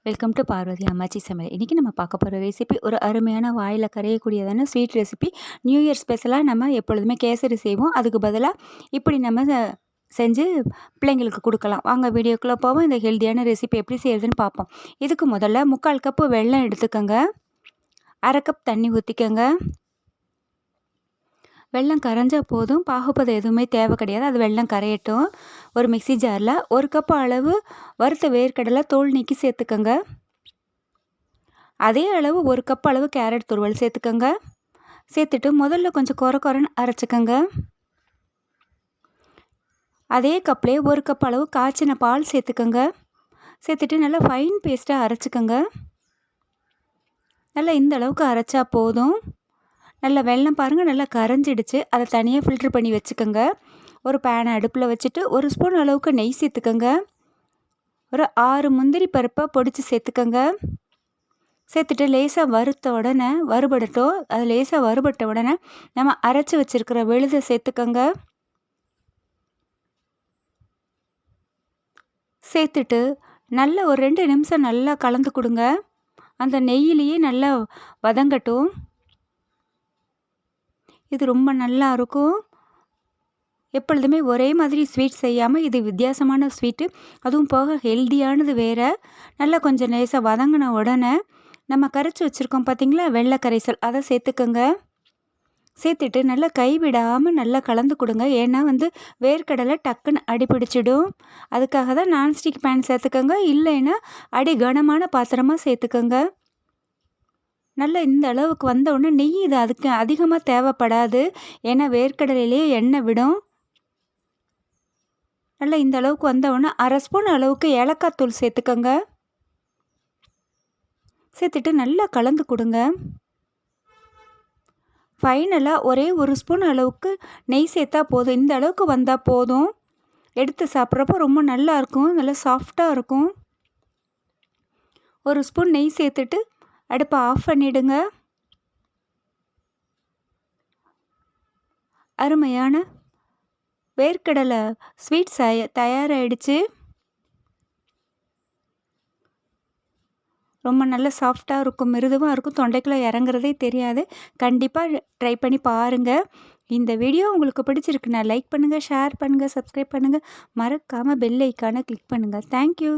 Welcome to Parvati அம்மாச்சி சமையல். இன்றைக்கி நம்ம பார்க்க போகிற ரெசிபி ஒரு அருமையான வாயில் கரையக்கூடியதான ஸ்வீட் ரெசிபி. நியூ இயர் ஸ்பெஷலாக நம்ம எப்பொழுதுமே கேசரி செய்வோம். அதுக்கு பதிலாக இப்படி நம்ம செஞ்சு பிள்ளைங்களுக்கு கொடுக்கலாம். வாங்க வீடியோக்குள்ளே போவோம். இந்த ஹெல்த்தியான ரெசிபி எப்படி செய்கிறதுன்னு பார்ப்போம். இதுக்கு முதல்ல 3/4 கப்பு வெல்லம் எடுத்துக்கோங்க. 1/2 கப் தண்ணி ஊற்றிக்கோங்க. வெல்லம் கரைஞ்சா போதும், பாகுபதம் எதுவுமே தேவை கிடையாது. அது வெல்லம் கரையட்டும். ஒரு மிக்சி ஜாரில் 1 கப் அளவு வறுத்த வேர்க்கடலை தோல் நீக்கி சேர்த்துக்கோங்க. அதே அளவு 1 கப் அளவு கேரட் துருவல் சேர்த்துக்கோங்க. சேர்த்துட்டு முதல்ல கொஞ்சம் கொரன்னு அரைச்சிக்கோங்க. அதே கப்லேயே 1 கப் அளவு காய்ச்சின பால் சேர்த்துக்கோங்க. சேர்த்துட்டு நல்லா ஃபைன் பேஸ்ட்டாக அரைச்சிக்கோங்க. நல்லா இந்த அளவுக்கு அரைச்சா போதும். நல்லா வெல்லம் பாருங்கள், நல்லா கரைஞ்சிடுச்சு. அதை தனியாக ஃபில்ட்ரு பண்ணி வச்சுக்கோங்க. ஒரு பேனை அடுப்பில் வச்சுட்டு 1 ஸ்பூன் அளவுக்கு நெய் சேர்த்துக்கோங்க. ஒரு 6 முந்திரி பருப்பை பொடிச்சு சேர்த்துக்கோங்க. சேர்த்துட்டு லேசாக வறுத்த உடனே வறுபடட்டும். அது லேசாக வறுபட்ட உடனே நம்ம அரைச்சி வச்சுருக்கிற விழுதை சேர்த்துக்கோங்க. சேர்த்துட்டு நல்லா ஒரு 2 நிமிஷம் நல்லா கலந்து கொடுங்க. அந்த நெய்யிலேயே நல்லா வதங்கட்டும். இது ரொம்ப நல்லா இருக்கும். எப்பொழுதுமே ஒரே மாதிரி ஸ்வீட் செய்யாமல் இது வித்தியாசமான ஸ்வீட்டு, அதுவும் போக ஹெல்த்தியானது வேறு. நல்லா கொஞ்சம் லேசாக வதங்கின உடனே நம்ம கரைச்சி வச்சுருக்கோம் பார்த்திங்களா வெள்ளை கரைசல், அதை சேர்த்துக்கோங்க. சேர்த்துட்டு நல்லா கைவிடாமல் நல்லா கலந்து கொடுங்க. ஏன்னா வேர்க்கடலை டக்குன்னு அடிப்பிடிச்சிடும். அதுக்காக தான் நான்ஸ்டிக் பேன் சேர்த்துக்கோங்க. இல்லைன்னா அடி கனமான பாத்திரமாக சேர்த்துக்கோங்க. நல்லா இந்த அளவுக்கு வந்த உடனே நெய் இது அதுக்கு அதிகமாக தேவைப்படாது. ஏன்னா வேர்க்கடலையிலே எண்ணெய் விடும். நல்லா இந்த அளவுக்கு வந்த உடனே 1/2 ஸ்பூன் அளவுக்கு ஏலக்காய் தூள் சேர்த்துக்கோங்க. சேர்த்துட்டு நல்லா கலந்து கொடுங்க. ஃபைனலாக ஒரே 1 ஸ்பூன் அளவுக்கு நெய் சேர்த்தா போதும். இந்த அளவுக்கு வந்தால் போதும். எடுத்து சாப்பிட்றப்போ ரொம்ப நல்லா இருக்கும். நல்லா சாஃப்டாக இருக்கும். 1 ஸ்பூன் நெய் சேர்த்துட்டு அடுப்பை ஆஃப் பண்ணிவிடுங்க. அருமையான வேர்க்கடலை ஸ்வீட் தயாராகிடுச்சு. ரொம்ப நல்ல சாஃப்டாக இருக்கும், மிருதுவாக இருக்கும், தொண்டைக்குள்ளே இறங்குறதே தெரியாது. கண்டிப்பாக ட்ரை பண்ணி பாருங்கள். இந்த வீடியோ உங்களுக்கு பிடிச்சிருக்குன்னா லைக் பண்ணுங்கள், ஷேர் பண்ணுங்கள், சப்ஸ்கிரைப் பண்ணுங்கள். மறக்காமல் பெல் ஐக்கானை கிளிக் பண்ணுங்கள். தேங்க்யூ.